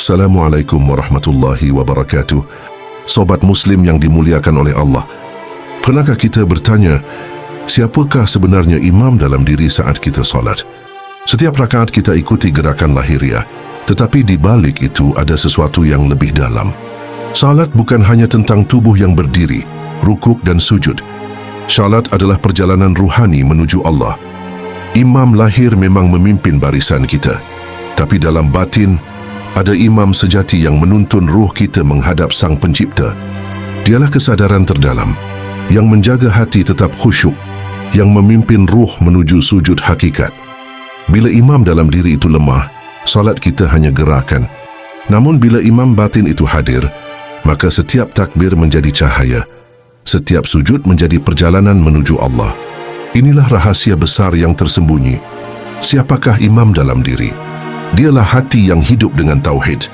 Assalamualaikum warahmatullahi wabarakatuh. Sobat Muslim yang dimuliakan oleh Allah, pernahkah kita bertanya, siapakah sebenarnya imam dalam diri saat kita solat? Setiap rakaat kita ikuti gerakan lahiriah, tetapi di balik itu ada sesuatu yang lebih dalam. Salat bukan hanya tentang tubuh yang berdiri, rukuk dan sujud. Salat adalah perjalanan ruhani menuju Allah. Imam lahir memang memimpin barisan kita, tapi dalam batin, ada imam sejati yang menuntun ruh kita menghadap Sang Pencipta. Dialah kesadaran terdalam, yang menjaga hati tetap khusyuk, yang memimpin ruh menuju sujud hakikat. Bila imam dalam diri itu lemah, salat kita hanya gerakan. Namun bila imam batin itu hadir, maka setiap takbir menjadi cahaya, setiap sujud menjadi perjalanan menuju Allah. Inilah rahasia besar yang tersembunyi. Siapakah imam dalam diri? Dialah hati yang hidup dengan tauhid.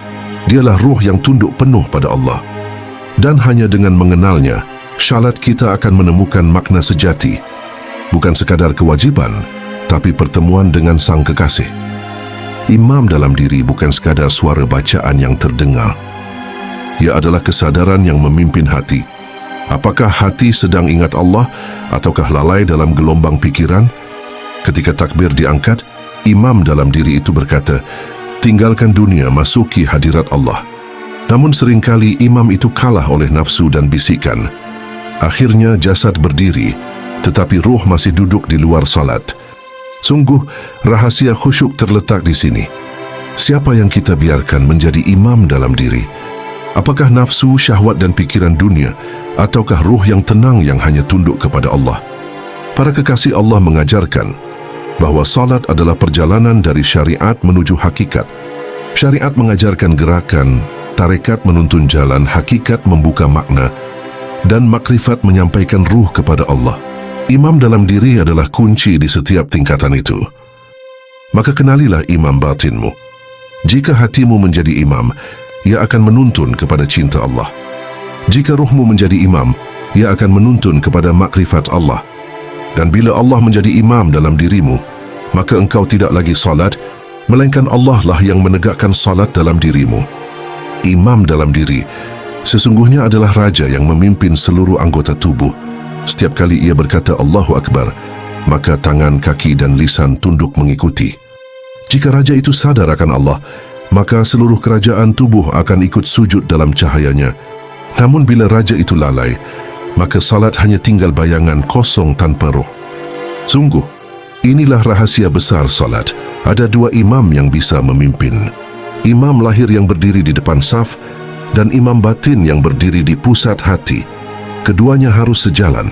Dialah ruh yang tunduk penuh pada Allah. Dan hanya dengan mengenalnya, salat kita akan menemukan makna sejati. Bukan sekadar kewajiban, tapi pertemuan dengan Sang Kekasih. Imam dalam diri bukan sekadar suara bacaan yang terdengar. Ia adalah kesadaran yang memimpin hati. Apakah hati sedang ingat Allah ataukah lalai dalam gelombang pikiran? Ketika takbir diangkat, imam dalam diri itu berkata, tinggalkan dunia, masuki hadirat Allah. Namun seringkali imam itu kalah oleh nafsu dan bisikan. Akhirnya jasad berdiri, tetapi ruh masih duduk di luar salat. Sungguh, rahasia khusyuk terletak di sini. Siapa yang kita biarkan menjadi imam dalam diri? Apakah nafsu, syahwat dan pikiran dunia, ataukah ruh yang tenang yang hanya tunduk kepada Allah? Para kekasih Allah mengajarkan bahwa salat adalah perjalanan dari syariat menuju hakikat. Syariat mengajarkan gerakan, tarekat menuntun jalan, hakikat membuka makna, dan makrifat menyampaikan ruh kepada Allah. Imam dalam diri adalah kunci di setiap tingkatan itu. Maka kenalilah imam batinmu. Jika hatimu menjadi imam, ia akan menuntun kepada cinta Allah. Jika ruhmu menjadi imam, ia akan menuntun kepada makrifat Allah. Dan bila Allah menjadi imam dalam dirimu, maka engkau tidak lagi salat, melainkan Allah lah yang menegakkan salat dalam dirimu. Imam dalam diri sesungguhnya adalah raja yang memimpin seluruh anggota tubuh. Setiap kali ia berkata Allahu Akbar, maka tangan, kaki dan lisan tunduk mengikuti. Jika raja itu sadar akan Allah, maka seluruh kerajaan tubuh akan ikut sujud dalam cahayanya. Namun bila raja itu lalai, maka salat hanya tinggal bayangan kosong tanpa roh. Sungguh, inilah rahasia besar salat. Ada dua imam yang bisa memimpin. Imam lahir yang berdiri di depan saf dan imam batin yang berdiri di pusat hati. Keduanya harus sejalan.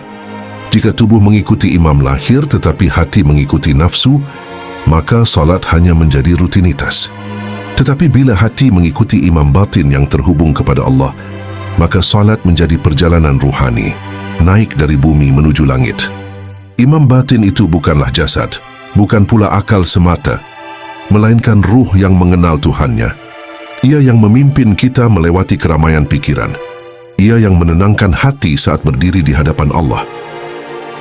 Jika tubuh mengikuti imam lahir tetapi hati mengikuti nafsu, maka salat hanya menjadi rutinitas. Tetapi bila hati mengikuti imam batin yang terhubung kepada Allah, maka salat menjadi perjalanan ruhani, naik dari bumi menuju langit. Imam batin itu bukanlah jasad, bukan pula akal semata, melainkan ruh yang mengenal Tuhannya. Ia yang memimpin kita melewati keramaian pikiran. Ia yang menenangkan hati saat berdiri di hadapan Allah.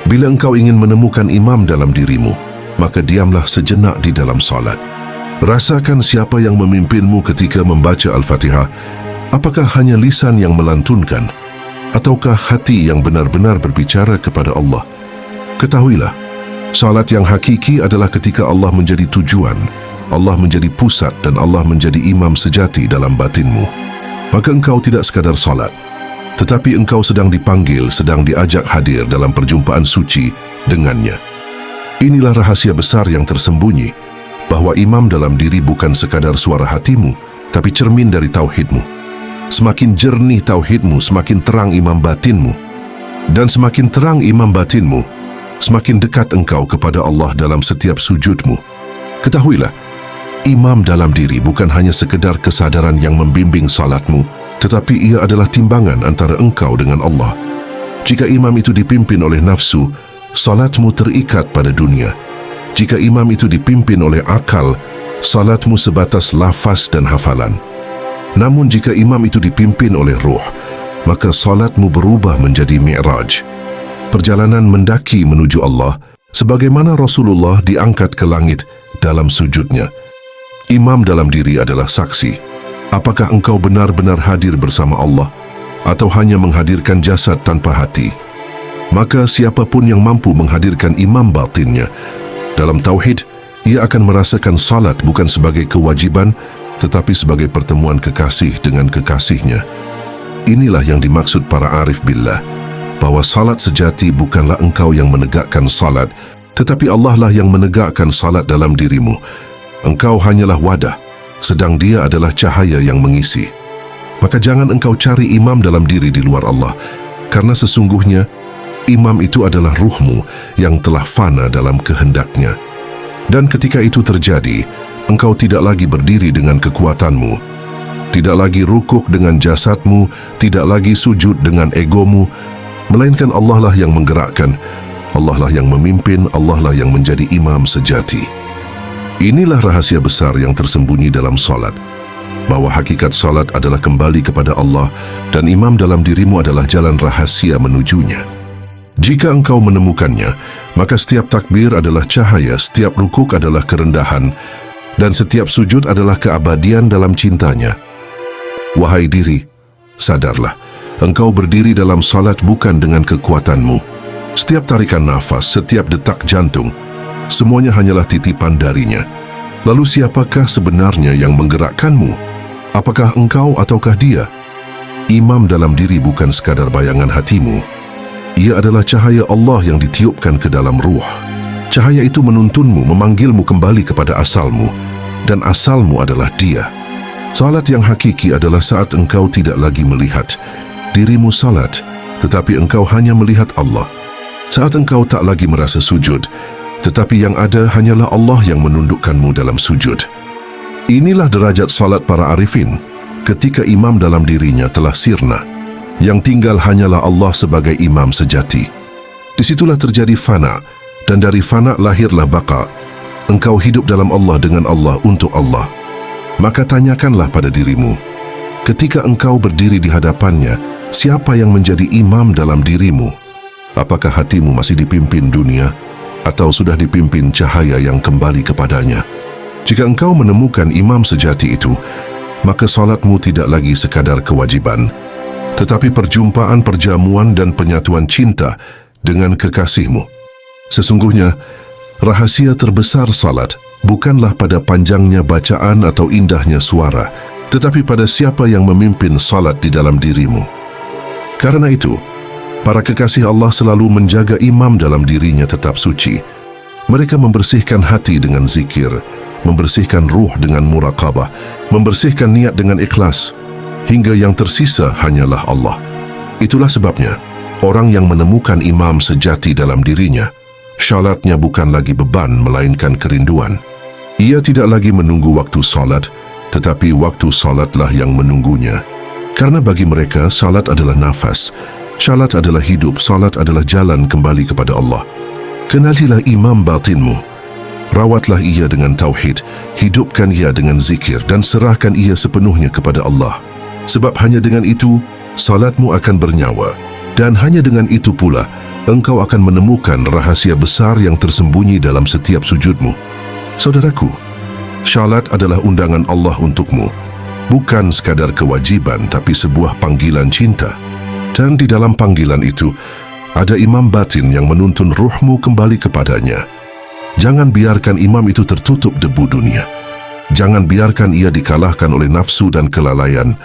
Bila engkau ingin menemukan imam dalam dirimu, maka diamlah sejenak di dalam salat. Rasakan siapa yang memimpinmu ketika membaca Al-Fatihah. Apakah hanya lisan yang melantunkan, ataukah hati yang benar-benar berbicara kepada Allah? Ketahuilah, salat yang hakiki adalah ketika Allah menjadi tujuan, Allah menjadi pusat dan Allah menjadi imam sejati dalam batinmu. Maka engkau tidak sekadar salat, tetapi engkau sedang dipanggil, sedang diajak hadir dalam perjumpaan suci dengannya. Inilah rahasia besar yang tersembunyi, bahwa imam dalam diri bukan sekadar suara hatimu, tapi cermin dari tauhidmu. Semakin jernih tauhidmu, semakin terang imam batinmu. Dan semakin terang imam batinmu, semakin dekat engkau kepada Allah dalam setiap sujudmu. Ketahuilah, imam dalam diri bukan hanya sekedar kesadaran yang membimbing salatmu, tetapi ia adalah timbangan antara engkau dengan Allah. Jika imam itu dipimpin oleh nafsu, salatmu terikat pada dunia. Jika imam itu dipimpin oleh akal, salatmu sebatas lafaz dan hafalan. Namun jika imam itu dipimpin oleh ruh, maka salatmu berubah menjadi mi'raj. Perjalanan mendaki menuju Allah, sebagaimana Rasulullah diangkat ke langit dalam sujudnya. Imam dalam diri adalah saksi. Apakah engkau benar-benar hadir bersama Allah atau hanya menghadirkan jasad tanpa hati? Maka siapapun yang mampu menghadirkan imam batinnya dalam tauhid, ia akan merasakan salat bukan sebagai kewajiban tetapi sebagai pertemuan kekasih dengan kekasihnya. Inilah yang dimaksud para arif billah, bahwa salat sejati bukanlah engkau yang menegakkan salat, tetapi Allah lah yang menegakkan salat dalam dirimu. Engkau hanyalah wadah, sedang Dia adalah cahaya yang mengisi. Maka jangan engkau cari imam dalam diri di luar Allah, karena sesungguhnya imam itu adalah ruhmu yang telah fana dalam kehendaknya. Dan ketika itu terjadi, engkau tidak lagi berdiri dengan kekuatanmu, tidak lagi rukuk dengan jasadmu, tidak lagi sujud dengan egomu, melainkan Allah lah yang menggerakkan, Allah lah yang memimpin, Allah lah yang menjadi imam sejati. Inilah rahasia besar yang tersembunyi dalam salat, bahwa hakikat salat adalah kembali kepada Allah dan imam dalam dirimu adalah jalan rahasia menujunya. Jika engkau menemukannya, maka setiap takbir adalah cahaya, setiap rukuk adalah kerendahan, dan setiap sujud adalah keabadian dalam cintanya. Wahai diri, sadarlah, engkau berdiri dalam salat bukan dengan kekuatanmu. Setiap tarikan nafas, setiap detak jantung, semuanya hanyalah titipan darinya. Lalu siapakah sebenarnya yang menggerakkanmu? Apakah engkau ataukah Dia? Imam dalam diri bukan sekadar bayangan hatimu. Ia adalah cahaya Allah yang ditiupkan ke dalam ruh. Cahaya itu menuntunmu, memanggilmu kembali kepada asalmu, dan asalmu adalah Dia. Salat yang hakiki adalah saat engkau tidak lagi melihat dirimu salat, tetapi engkau hanya melihat Allah. Saat engkau tak lagi merasa sujud, tetapi yang ada hanyalah Allah yang menundukkanmu dalam sujud. Inilah derajat salat para arifin, ketika imam dalam dirinya telah sirna. Yang tinggal hanyalah Allah sebagai imam sejati. Disitulah terjadi fana, dan dari fana lahirlah baqa. Engkau hidup dalam Allah, dengan Allah, untuk Allah. Maka tanyakanlah pada dirimu, ketika engkau berdiri di hadapannya, siapa yang menjadi imam dalam dirimu? Apakah hatimu masih dipimpin dunia, atau sudah dipimpin cahaya yang kembali kepadanya? Jika engkau menemukan imam sejati itu, maka salatmu tidak lagi sekadar kewajiban, tetapi perjumpaan, perjamuan, dan penyatuan cinta dengan kekasihmu. Sesungguhnya, rahasia terbesar salat bukanlah pada panjangnya bacaan atau indahnya suara, tetapi pada siapa yang memimpin salat di dalam dirimu. Karena itu, para kekasih Allah selalu menjaga imam dalam dirinya tetap suci. Mereka membersihkan hati dengan zikir, membersihkan ruh dengan muraqabah, membersihkan niat dengan ikhlas, hingga yang tersisa hanyalah Allah. Itulah sebabnya, orang yang menemukan imam sejati dalam dirinya, salatnya bukan lagi beban melainkan kerinduan. Ia tidak lagi menunggu waktu salat, tetapi waktu salatlah yang menunggunya. Karena bagi mereka, salat adalah nafas, salat adalah hidup, salat adalah jalan kembali kepada Allah. Kenalilah imam batinmu, rawatlah ia dengan tauhid, hidupkan ia dengan zikir, dan serahkan ia sepenuhnya kepada Allah. Sebab hanya dengan itu, salatmu akan bernyawa, dan hanya dengan itu pula, engkau akan menemukan rahasia besar yang tersembunyi dalam setiap sujudmu. Saudaraku, salat adalah undangan Allah untukmu, bukan sekadar kewajiban, tapi sebuah panggilan cinta. Dan di dalam panggilan itu, ada imam batin yang menuntun ruhmu kembali kepadanya. Jangan biarkan imam itu tertutup debu dunia. Jangan biarkan ia dikalahkan oleh nafsu dan kelalaian.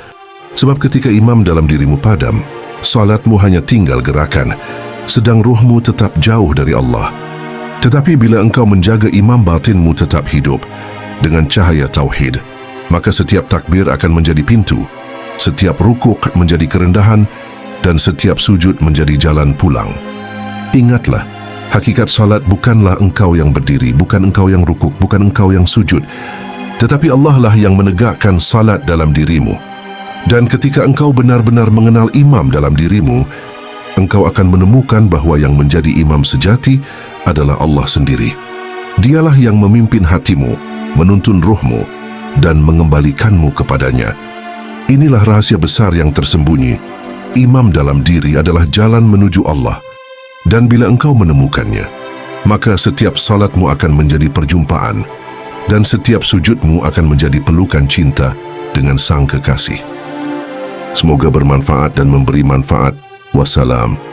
Sebab ketika imam dalam dirimu padam, salatmu hanya tinggal gerakan, sedang ruhmu tetap jauh dari Allah. Tetapi bila engkau menjaga imam batinmu tetap hidup dengan cahaya tauhid, maka setiap takbir akan menjadi pintu, setiap rukuk menjadi kerendahan, dan setiap sujud menjadi jalan pulang. Ingatlah, hakikat salat bukanlah engkau yang berdiri, bukan engkau yang rukuk, bukan engkau yang sujud, tetapi Allah lah yang menegakkan salat dalam dirimu. Dan ketika engkau benar-benar mengenal imam dalam dirimu, engkau akan menemukan bahwa yang menjadi imam sejati adalah Allah sendiri. Dialah yang memimpin hatimu, menuntun ruhmu, dan mengembalikanmu kepadanya. Inilah rahasia besar yang tersembunyi. Imam dalam diri adalah jalan menuju Allah. Dan bila engkau menemukannya, maka setiap salatmu akan menjadi perjumpaan, dan setiap sujudmu akan menjadi pelukan cinta dengan Sang Kekasih. Semoga bermanfaat dan memberi manfaat. Wassalam.